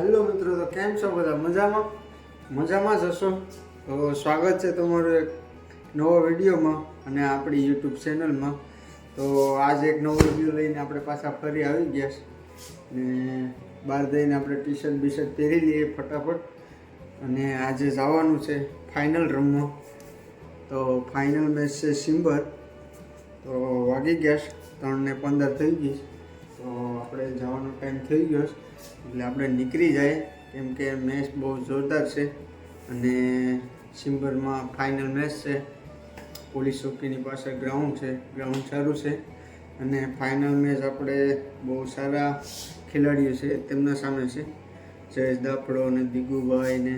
Hello મિત્રો, તો કેમ છો બધા? મજામાં જ હશો. તો સ્વાગત છે તમારું એક નવો વિડીયોમાં અને આપણી યુટ્યુબ ચેનલમાં. તો આજ એક નવો વિડીયો લઈને આપણે પાછા ફરી આવી ગયા છે ને બહાર જઈને આપણે ટી-શર્ટ બીશર્ટ પહેરી લઈએ ફટાફટ. અને આજે જવાનું છે ફાઇનલ રમવા. તો ફાઇનલ મેચ છે સિમ્બર. તો વાગી ગયા છે 3:15 થઈ ગઈ. તો આપણે જવાનો ટાઈમ થઈ ગયો છે એટલે આપણે નીકળી જાય, કેમ કે મેચ બહુ જોરદાર છે અને સિમ્બરમાં ફાઇનલ મેચ છે. પોલીસ ચોકીની પાસે ગ્રાઉન્ડ છે, ગ્રાઉન્ડ સારું છે અને ફાઇનલ મેચ આપણે બહુ સારા ખેલાડીઓ છે તેમના સામે છે. જયેશ દાફડો ને દિગુભાઈ ને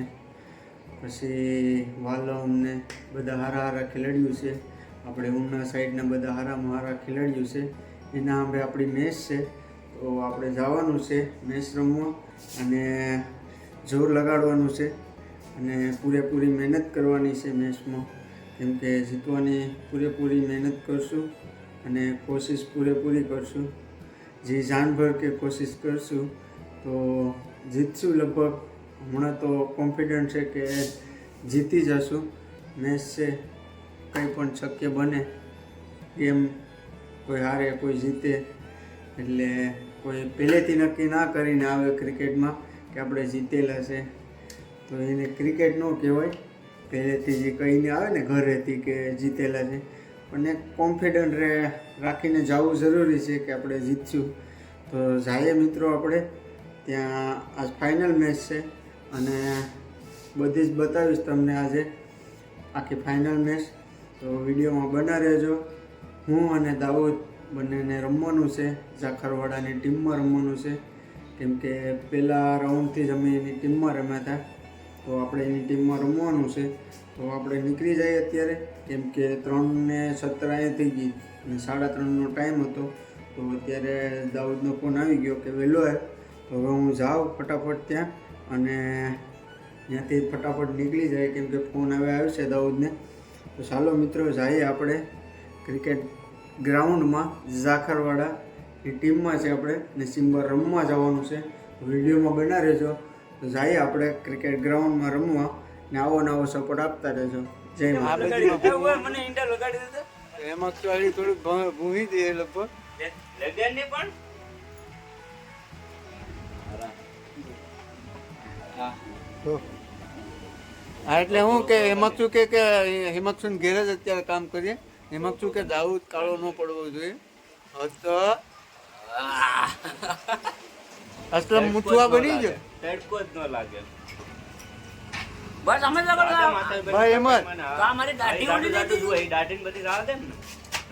પછી વાલમ ને બધા હારા ખેલાડીઓ છે. આપણે ઉમના સાઈડના બધા હારા ખેલાડીઓ છે. એના સામે આપણી મેચ છે. તો આપણે જવાનું છે મેચ રમવા અને જોર લગાડવાનું છે અને પૂરેપૂરી મહેનત કરવાની છે મેચમાં, કેમ કે જીતવાની પૂરેપૂરી મહેનત કરશું અને કોશિશ પૂરેપૂરી કરશું. જે જાનભર કે કોશિશ કરશું તો જીતશું. લગભગ હમણાં તો કોન્ફિડન્ટ છે કે જીતી જશું. મેચ છે, કંઈ પણ શક્ય બને. ગેમ કોઈ હારે કોઈ જીતે, એટલે કોઈ પહેલેથી નક્કી ના કરીને આવે ક્રિકેટમાં કે આપણે જીતેલા છે તો એને ક્રિકેટ ન કહેવાય. પહેલેથી જે કહીને આવે ને ઘરેથી કે જીતેલા છે, પણ એક કોન્ફિડન્ટ રાખીને જવું જરૂરી છે કે આપણે જીતશું. તો જઈએ મિત્રો આપણે ત્યાં. આજ ફાઇનલ મેચ છે અને બધી જ બતાવીશ તમને આજે આખી ફાઇનલ મેચ. તો વિડીયોમાં બના રહેજો. હું અને દાઉદ બંનેને રમવાનું છે, ઝાખરવાડાની ટીમમાં રમવાનું છે, કેમ કે પહેલા રાઉન્ડથી જ અમે એની ટીમમાં રમ્યા હતા. તો આપણે એની ટીમમાં રમવાનું છે. તો આપણે નીકળી જઈએ અત્યારે, કેમ કે 3:17 અહીંયા થઈ ગઈ અને 3:30નો ટાઈમ હતો. તો અત્યારે દાઉદનો ફોન આવી ગયો કે વહેલો આવે. તો હવે હું જાઉં ફટાફટ ત્યાં અને ત્યાંથી ફટાફટ નીકળી જાય, કેમ કે ફોન હવે આવશે દાઉદને. તો ચાલો મિત્રો જઈએ આપણે ક્રિકેટ ગ્રાઉન્ડમાં. ઝાખરવાડાની ટીમમાં છે આપણે ને સિમ્બર રમવા જવાનું છે. વિડીયોમાં બના રહેજો. તો જઈએ આપણે ક્રિકેટ ગ્રાઉન્ડમાં રમવા ને આવો નવો સપોર્ટ આપતા રહેજો. જય માતા. એમાં થોડું ભૂમી દે લગભગ હા. એટલે હું કે હિમક્ષુ કે હિમક્ષુ ઘેર જ અત્યારે કામ કરીએ. હિમક્ષુ કે દાઉદ કાળો ન પડવો જોઈએ. તો અસલમ મુઠવા બની ગયો, તડકો જ ન લાગે. બસ અમે ભાઈ એમ જ મારી દાઢી ઉડી દીધી. દાઢી બધી રાહ દે ને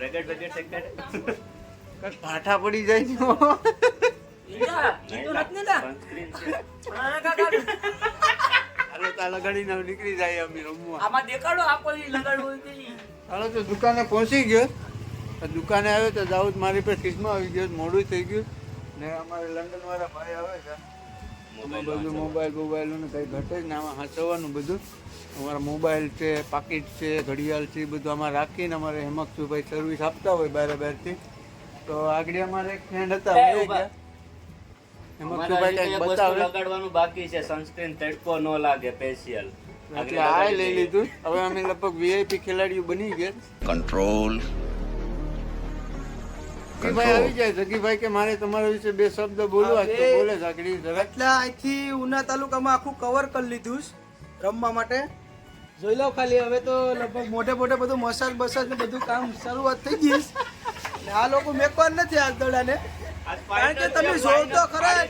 રેકેટ સેકેટ પાઠા પડી જાય છે. લગાડીને નીકળી જાય અમે રમવા. આમાં દેખાડો આપો લગાડવું. હાલો તો દુકાને પહોંચી ગયો. દુકાને આવ્યો તો દાઉદ મારી પર ખિસ્મા આવી ગયો, મોડું થઈ ગયું ને અમારે લંડન વાળા ભાઈ આવે છે. બધું મોબાઈલ ને કંઈ ઘટે જ ને આમાં હાંચવવાનું બધું. અમારા મોબાઈલ છે, પાકીટ છે, ઘડિયાળ છે, બધું આમાં રાખીને અમારે હેમક્ષુભાઈ સર્વિસ આપતા હોય બહારથી. તો આગળ અમારે એક ફ્રેન્ડ હતા હેમક્ષુભાઈ કંઈક બતાવે. લગાડવાનું બાકી છે સનસ્ક્રીન, તડકો ન લાગે સ્પેશિયલ. એટલે આ લઈ લીધું. હવે અમે લગભગ વીઆઈપી ખેલાડીઓ બની ગયા. કંટ્રોલ ભાઈ આવી જાય. જગીભાઈ કે મારે તમારા વિશે બે શબ્દ બોલવા તો બોલે જાગડી. એટલે અહીંથી ઉના તાલુકામાં આખું કવર કરી લીધું રમવા માટે. જોઈ લો ખાલી. હવે તો લગભગ મોટે બધું મસાજ ને બધું કામ શરૂઆત થઈ ગઈ. આ લોકો મેકવાન નથી આ દડાને, કારણ કે તમે જોવ તો ખરા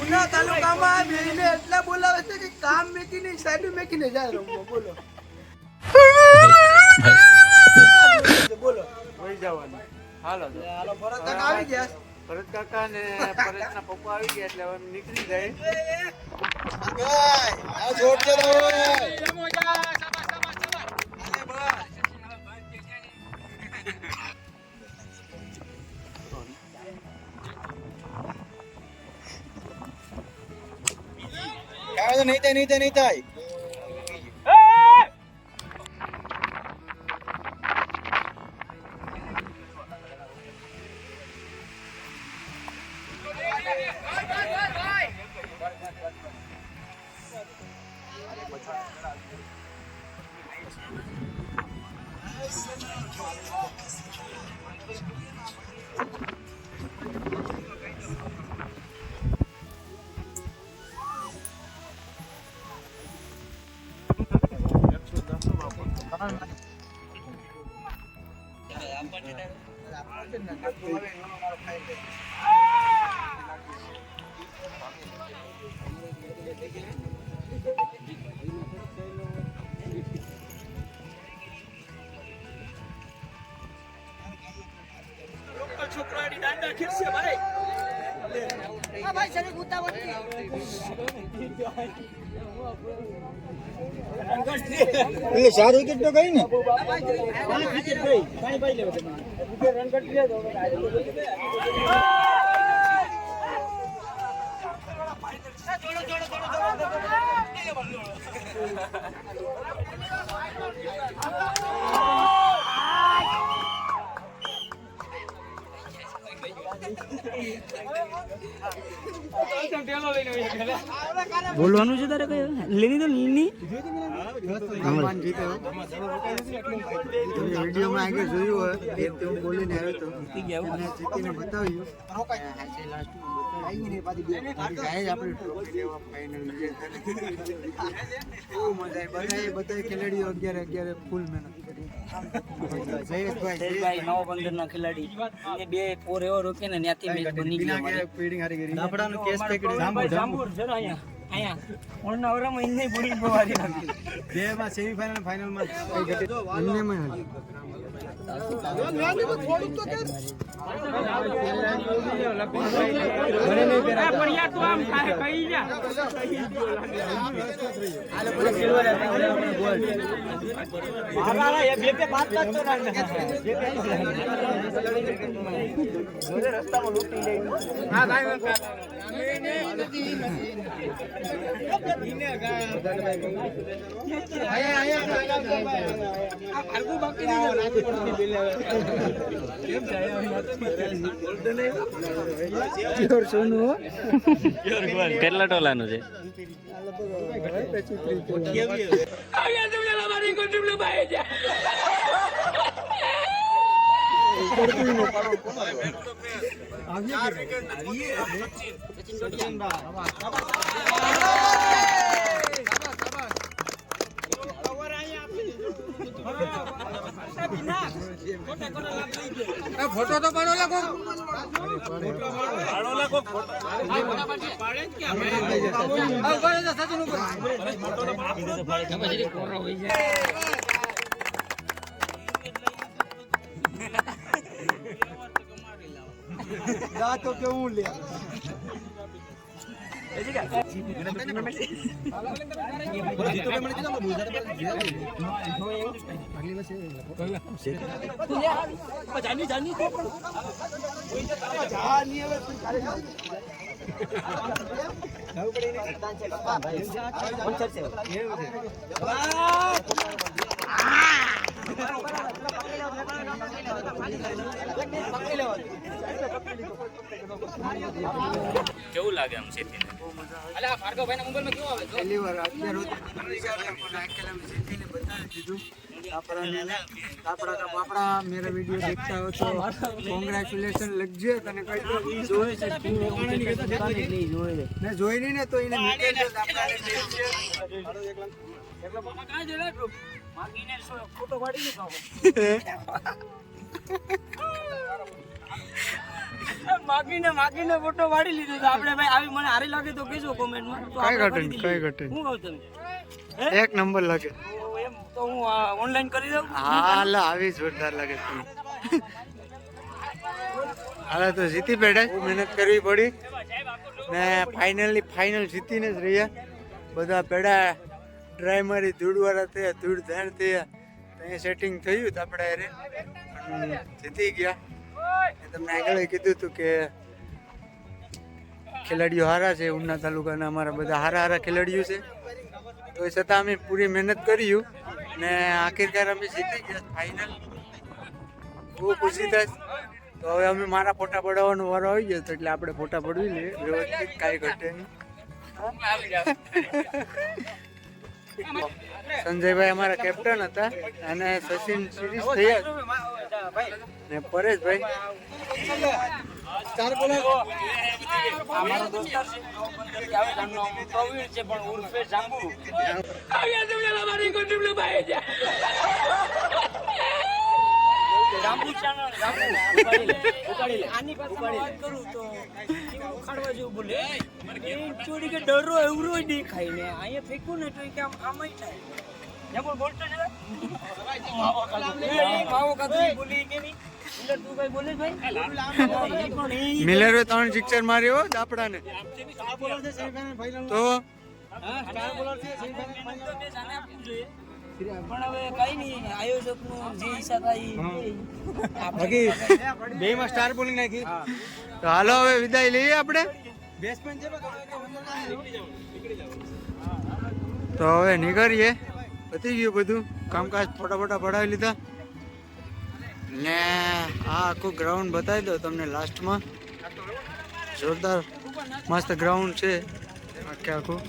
ઉના તાલુકામાં બેને એટલા બોલાવે છે કે કામ મેકીને સાઈડ મેકીને જાય રમવા. બોલો બોલો હોઈ જવાનું. હાલો ભરત કાકા આવી ગયા. ભરત કાકા ને પરેશના પપ્પા આવી ગયા એટલે હવે નીકળી જાય. નહીં થાય. છોકરાની દાંડા ખીરશે ભાઈ. આ ભાઈ શરીર ઉતાવળ છે. એટલે સારી વિકેટ તો ગઈ ને. બોલવાનું છે તારે કઈ લેની તો લીની વિડીયોમાં આગળ જોયું હોય એ તો હું બોલીને આવ્યો તો અને જીતીને બતાવ્યું. બધા ખેલાડીઓ 11 ફૂલ મહેનત કરી. જયેશભાઈ 9-15 ના ખેલાડી એ બે પોર એવો રોકે ને ત્યાંથી મેચ બની ગયો અમારી. દાફડાનો કેસ પકડી જાંબુર જરા અહીંયા ઓણના ઓરામાં ઇન્ને પૂરી બવારી નાખી. બે માં સેમીફાઇનલ ફાઇનલમાં કઈ ઘટે બંનેમાં હાલી. રસ્તામાં લૂંટી લઈ કેટલા ટોલાનું છે? ફોટો તો પાડો લાગો. તો કેવું લે કેવું લાગે આમ છે? પહેલી વાર 11 बापड़ा मेरा वीडियो देखता हो तो कॉन्ग्रेचुलेशन लग जाए तने कई तो જોઈ છે ને જોઈ નહીં ને તો એને મીકે છે આપણાને એકલા બાપા કાઈ જેલા માગીને ફોટો પાડી નો ખાવો માગીને ફોટો પાડી લીધો તો આપણે ભાઈ આવી મને હારી લાગે તો કહેજો કોમેન્ટમાં તો કઈ ઘટે હું કહું તમે એક નંબર લાગે એમ તો હું ઓનલાઈન કરી દઉં હાલ આવી જોરદાર લાગે તમે હાલ તો જીતી બેઠા મહેનત કરવી પડી ને ફાઇનલ જીતીને જ રહ્યા બધા પેડા ડ્રાય મારી ધૂળવાળા થયા ધૂળ ધાર થયા અહીંયા સેટિંગ થયું તો આપણે જીતી ગયા તમને આગળ કીધું હતું કે ખેલાડીઓ સારા છે ઉના તાલુકાના અમારા બધા સારા ખેલાડીઓ છે તો એ છતાં અમે પૂરી મહેનત કર્યું ને આખિરકાર અમે જીતી ગયા ફાઇનલ બહુ ખુશી થાય તો હવે અમે મારા ફોટા પડાવવાનો વારો આવી ગયો તો એટલે આપણે ફોટા પડાવી લઈએ વ્યવસ્થિત કાંઈ ઘટે નહીં સંજયભાઈ અમારા કેપ્ટન હતા અને સચિન સિરીઝ થયા ને પરેશભાઈ અમારો દોસ્તાર છે આવે જામનો પ્રવીણ છે પણ ઉર્ફે જાંબુ જાંબુ ચેનલ જાંબુ ઉકાળી લે આની પાસે વાત કરું તો કેવું ઉખાડવા જેવું બોલે એ ચોરી કે ડરો એવરો દેખાય ને અહીંયા ફેંકું ને તો કે આમય થાય જેમ બોલતો છે માવો કાઢી બોલી કે નહીં તું કઈ બોલે ભાઈ મિલરે 3 સિક્સર માર્યો દાપડાને તો પણ હવે કઈ નહીં આયોજકનું જે ઈચ્છા થાય બે માં સ્ટાર બોલિંગ નાખી તો હાલો હવે વિદાય લઈએ આપણે તો હવે નીકળીએ પતી ગયું બધું કામકાજ ફટાફટ પડાવી લીધા ને આ આખું ગ્રાઉન્ડ બતાવી દો તમને લાસ્ટમાં જોરદાર મસ્ત ગ્રાઉન્ડ છે આખે આખું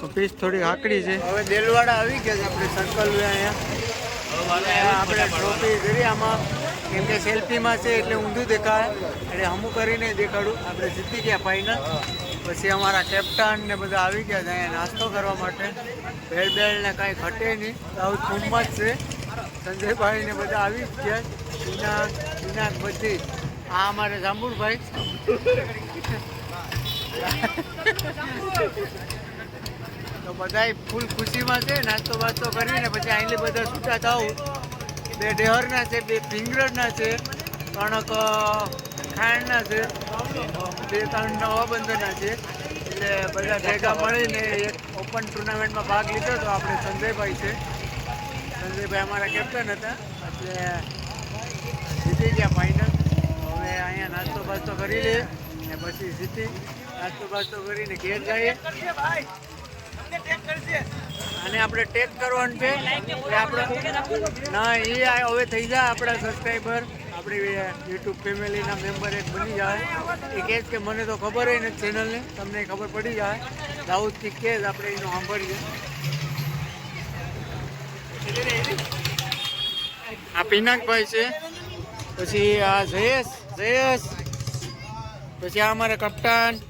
પીચ થોડી આકડી છે હવે દેલવાડા આવી ગયા છે આપણે સર્કલ અહીંયા આપણે ટ્રોફી કરી આમાં કેમ કે સેલ્ફીમાં છે એટલે ઊંધું દેખાય એટલે હમું કરીને દેખાડું આપણે જીતી ગયા ફાઇનલ પછી અમારા કેપ્ટન ને બધા આવી ગયા છે અહીંયા નાસ્તો કરવા માટે ભેળ બેળ ને કાંઈ ઘટે નહીં સાઉથ કુંભમાં જ છે સંજયભાઈ ને બધા આવી જ ગયા દિનાક બધી આ અમારે જાંબુરભાઈ તો બધાય ફૂલ ખુશીમાં છે નાસ્તો બાસ્તો કરીને પછી અહીંથી બધા છૂટા થાવ 2 ડેહરના છે 2 ફિંગરના છે 3 ખાંડના છે 2-3 નવા બંદરના છે એટલે બધા ભેગા મળીને એક ઓપન ટુર્નામેન્ટમાં ભાગ લીધો તો આપણે સંજયભાઈ છે સંજયભાઈ અમારા કેપ્ટન હતા એટલે જીતી ગયા ફાઇનલ હવે અહીંયા નાસ્તો બાસ્તો કરી લઈએ ને પછી જીતી નાસ્તો બાસ્તો કરીને ઘેર જઈએ અને આપણે ટેગ કરવાનું છે એ આપણે ના એ હવે થઈ જાય આપણા સબસ્ક્રાઈબર આપણી યુટ્યુબ ફેમિલીના મેમ્બર એક બની જાય એ કહે કે મને તો ખબર હોય ને ચેનલને તમને ખબર પડી જાય દાઉદથી કહે આપણે એનું સાંભળીએ આ પિનાકભાઈ છે પછી આ જયેશ પછી આ અમારા કપ્તાન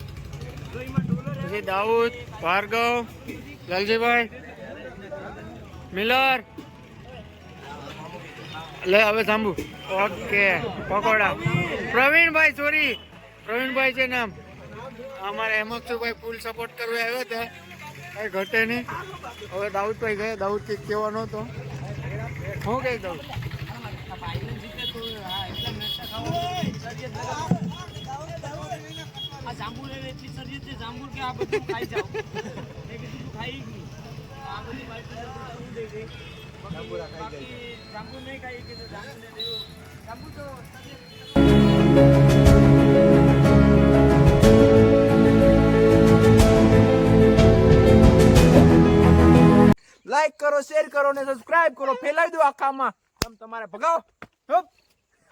પછી દાઉદ ભાર્ગવ લાલજીભાઈ મિલર લે હવે સાંભળું ઓકે પકોડા પ્રવીણભાઈ છે નામ અમારે હેમક્ષુભાઈ ફૂલ સપોર્ટ કરવા આવ્યો હતા કઈ ઘટે નહીં હવે દાઉદભાઈ ગયા દાઉદ કંઈક કહેવા નહોતો હું કઈ દઉં આ જાંબુ લે એટલી શરીર છે જાંબુ કે આ બધું ખાઈ જાવ એ કીધું ખાઈ જ નહીં આ બધી બાઈક દે દે જાંબુ નહીં ખાઈ કે જાંબુ ને દેવું જાંબુ તો લાઈક કરો શેર કરો ને સબસ્ક્રાઇબ કરો ફેલાવી દો આખામાં તમારે ભગાવો